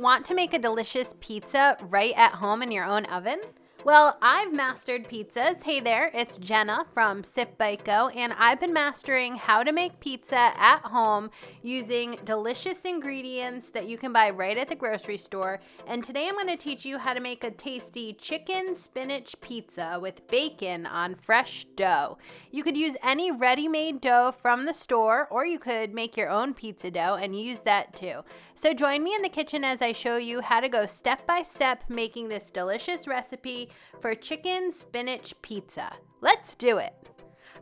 Want to make a delicious pizza right at home in your own oven? Well, I've mastered pizzas. Hey there, it's Jenna from Sip Bite Go, and I've been mastering how to make pizza at home using delicious ingredients that you can buy right at the grocery store. And today I'm going to teach you how to make a tasty chicken spinach pizza with bacon on fresh dough. You could use any ready-made dough from the store, or you could make your own pizza dough and use that too. So join me in the kitchen as I show you how to go step by step making this delicious recipe for chicken spinach pizza. Let's do it.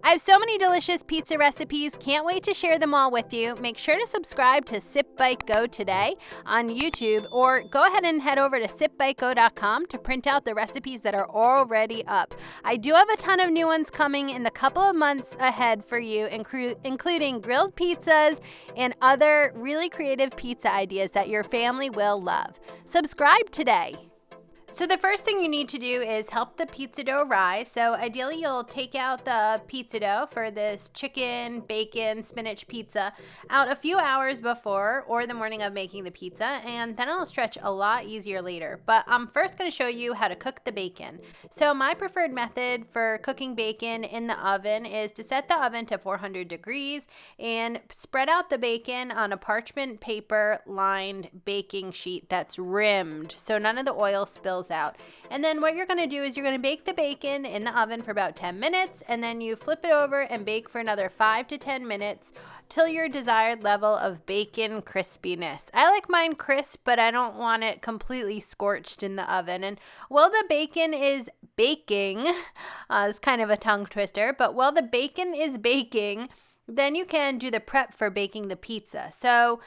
I have so many delicious pizza recipes. Can't wait to share them all with you. Make sure to subscribe to Sip Bite Go today on YouTube, or go ahead and head over to sipbitego.com to print out the recipes that are already up. I do have a ton of new ones coming in the couple of months ahead for you, including grilled pizzas and other really creative pizza ideas that your family will love. Subscribe today. So the first thing you need to do is help the pizza dough rise. So ideally you'll take out the pizza dough for this chicken, bacon, spinach pizza out a few hours before or the morning of making the pizza, and then it'll stretch a lot easier later. But I'm first going to show you how to cook the bacon. So my preferred method for cooking bacon in the oven is to set the oven to 400 degrees and spread out the bacon on a parchment paper lined baking sheet that's rimmed so none of the oil spills out. And then what you're going to do is you're going to bake the bacon in the oven for about 10 minutes, and then you flip it over and bake for another 5 to 10 minutes till your desired level of bacon crispiness. I like mine crisp, but I don't want it completely scorched in the oven. And while the bacon is baking, it's kind of a tongue twister, but while the bacon is baking, then you can do the prep for baking the pizza. So,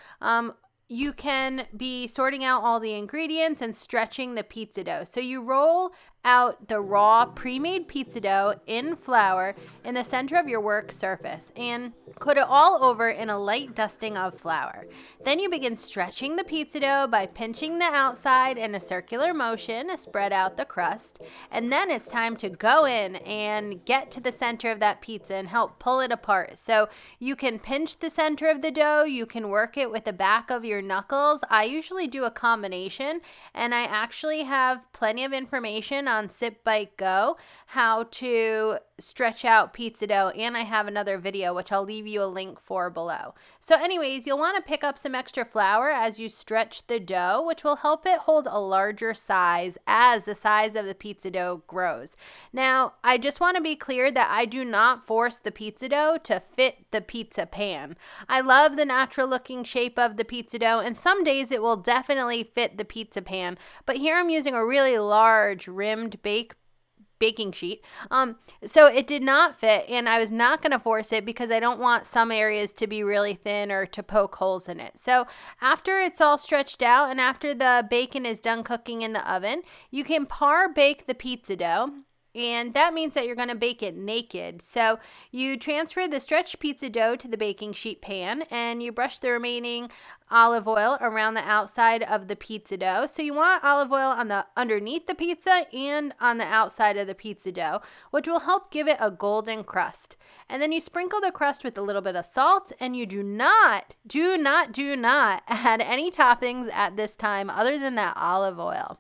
you can be sorting out all the ingredients and stretching the pizza dough. So you roll out the raw pre-made pizza dough in flour in the center of your work surface and coat it all over in a light dusting of flour. Then you begin stretching the pizza dough by pinching the outside in a circular motion to spread out the crust. And then it's time to go in and get to the center of that pizza and help pull it apart. So you can pinch the center of the dough, you can work it with the back of your knuckles. I usually do a combination, and I actually have plenty of information on Sip Bite Go how to stretch out pizza dough, and I have another video which I'll leave you a link for below. So anyways, you'll want to pick up some extra flour as you stretch the dough, which will help it hold a larger size as the size of the pizza dough grows. Now, I just want to be clear that I do not force the pizza dough to fit the pizza pan. I love the natural looking shape of the pizza dough, and some days it will definitely fit the pizza pan, but here I'm using a really large rimmed baking sheet. So it did not fit, and I was not going to force it because I don't want some areas to be really thin or to poke holes in it. So after it's all stretched out and after the bacon is done cooking in the oven, you can par bake the pizza dough. And that means that you're going to bake it naked. So you transfer the stretched pizza dough to the baking sheet pan, and you brush the remaining olive oil around the outside of the pizza dough. So you want olive oil on the underneath the pizza and on the outside of the pizza dough, which will help give it a golden crust. And then you sprinkle the crust with a little bit of salt, and you do not add any toppings at this time other than that olive oil.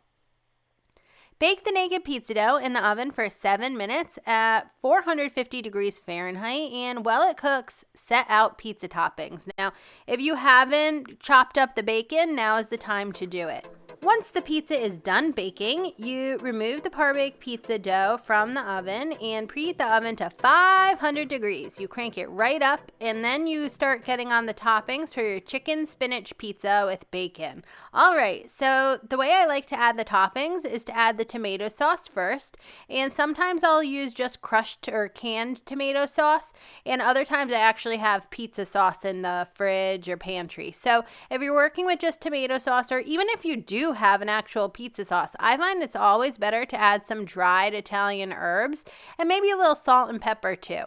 Bake the naked pizza dough in the oven for 7 minutes at 450 degrees Fahrenheit, and while it cooks, set out pizza toppings. Now, if you haven't chopped up the bacon, now is the time to do it. Once the pizza is done baking, you remove the par-baked pizza dough from the oven and preheat the oven to 500 degrees. You crank it right up, and then you start getting on the toppings for your chicken spinach pizza with bacon. All right, so the way I like to add the toppings is to add the tomato sauce first, and sometimes I'll use just crushed or canned tomato sauce, and other times I actually have pizza sauce in the fridge or pantry. So if you're working with just tomato sauce, or even if you do have an actual pizza sauce, I find it's always better to add some dried Italian herbs and maybe a little salt and pepper too.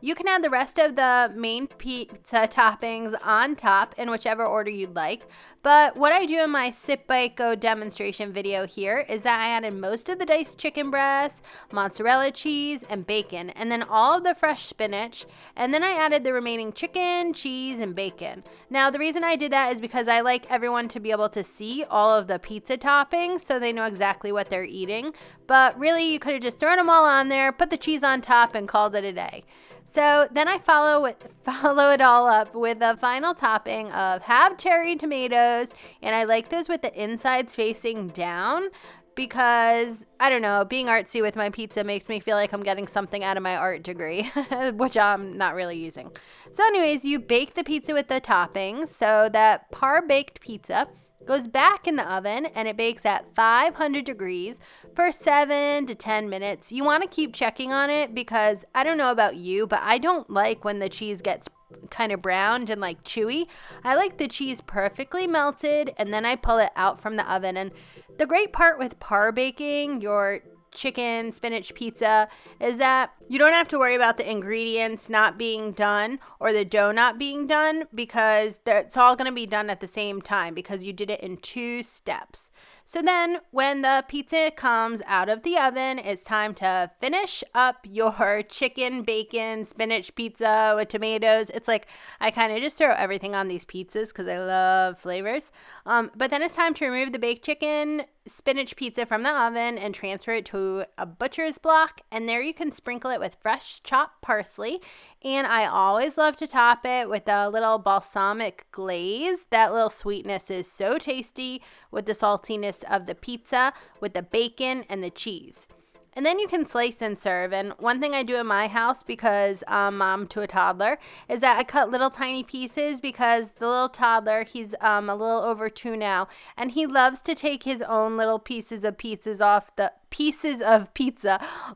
You can add the rest of the main pizza toppings on top in whichever order you'd like. But what I do in my Sip, Bite, Go demonstration video here is that I added most of the diced chicken breasts, mozzarella cheese, and bacon, and then all of the fresh spinach, and then I added the remaining chicken, cheese, and bacon. Now, the reason I did that is because I like everyone to be able to see all of the pizza toppings so they know exactly what they're eating. But really, you could have just thrown them all on there, put the cheese on top, and called it a day. So then I follow it all up with a final topping of half cherry tomatoes, and I like those with the insides facing down because, I don't know, being artsy with my pizza makes me feel like I'm getting something out of my art degree, which I'm not really using. So anyways, you bake the pizza with the toppings so that par-baked pizza goes back in the oven and it bakes at 500 degrees for 7 to 10 minutes. You want to keep checking on it because I don't know about you, but I don't like when the cheese gets kind of browned and like chewy. I like the cheese perfectly melted and then I pull it out from the oven. And the great part with par baking your chicken spinach pizza is that you don't have to worry about the ingredients not being done or the dough not being done because it's all going to be done at the same time because you did it in 2 steps. So then when the pizza comes out of the oven, it's time to finish up your chicken, bacon, spinach pizza with tomatoes. It's like I kind of just throw everything on these pizzas because I love flavors. But then it's time to remove the baked chicken spinach pizza from the oven and transfer it to a butcher's block. And there you can sprinkle it with fresh chopped parsley. And I always love to top it with a little balsamic glaze. That little sweetness is so tasty with the saltiness of the pizza, with the bacon and the cheese. And then you can slice and serve. And one thing I do in my house, because I'm mom to a toddler, is that I cut little tiny pieces because the little toddler, he's a little over 2 now, and he loves to take his own little pieces of pizza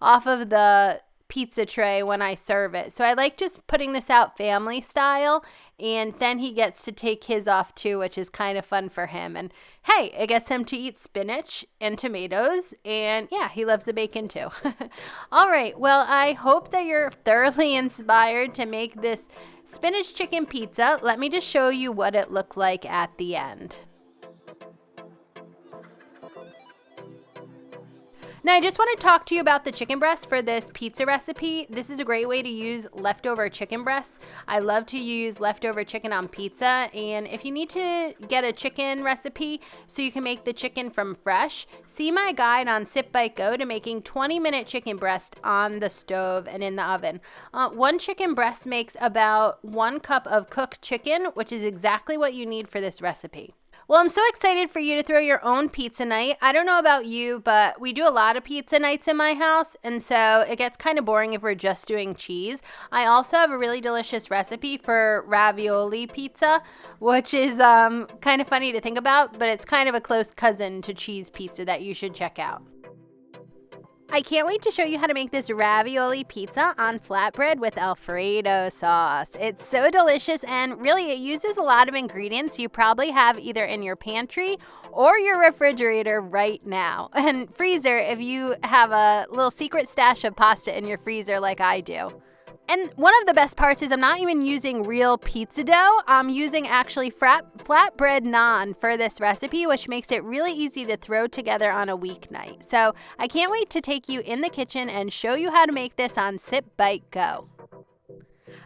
off of the pizza tray when I serve it. So I like just putting this out family style, and then he gets to take his off too, which is kind of fun for him. And hey, it gets him to eat spinach and tomatoes, and yeah, he loves the bacon too. All right, well, I hope that you're thoroughly inspired to make this spinach chicken pizza. Let me just show you what it looked like at the end. Now, I just want to talk to you about the chicken breast for this pizza recipe. This is a great way to use leftover chicken breasts. I love to use leftover chicken on pizza. And if you need to get a chicken recipe so you can make the chicken from fresh, see my guide on Sip, Bite, Go to making 20-minute chicken breast on the stove and in the oven. 1 chicken breast makes about 1 cup of cooked chicken, which is exactly what you need for this recipe. Well, I'm so excited for you to throw your own pizza night. I don't know about you, but we do a lot of pizza nights in my house, and so it gets kind of boring if we're just doing cheese. I also have a really delicious recipe for ravioli pizza, which is kind of funny to think about, but it's kind of a close cousin to cheese pizza that you should check out. I can't wait to show you how to make this ravioli pizza on flatbread with Alfredo sauce. It's so delicious, and really it uses a lot of ingredients you probably have either in your pantry or your refrigerator right now. And freezer if you have a little secret stash of pasta in your freezer like I do. And one of the best parts is I'm not even using real pizza dough. I'm using actually flatbread naan for this recipe, which makes it really easy to throw together on a weeknight. So I can't wait to take you in the kitchen and show you how to make this on Sip, Bite, Go.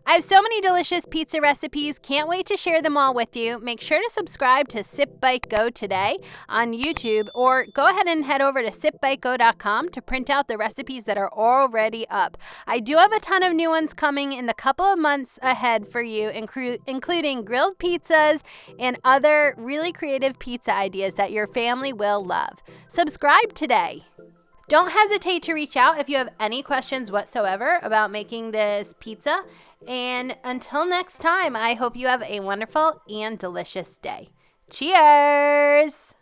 I have so many delicious pizza recipes. Can't wait to share them all with you. Make sure to subscribe to Sip, Bite, Go today on YouTube, or go ahead and head over to sipbitego.com to print out the recipes that are already up. I do have a ton of new ones coming in the couple of months ahead for you, including grilled pizzas and other really creative pizza ideas that your family will love. Subscribe today. Don't hesitate to reach out if you have any questions whatsoever about making this pizza. And until next time, I hope you have a wonderful and delicious day. Cheers!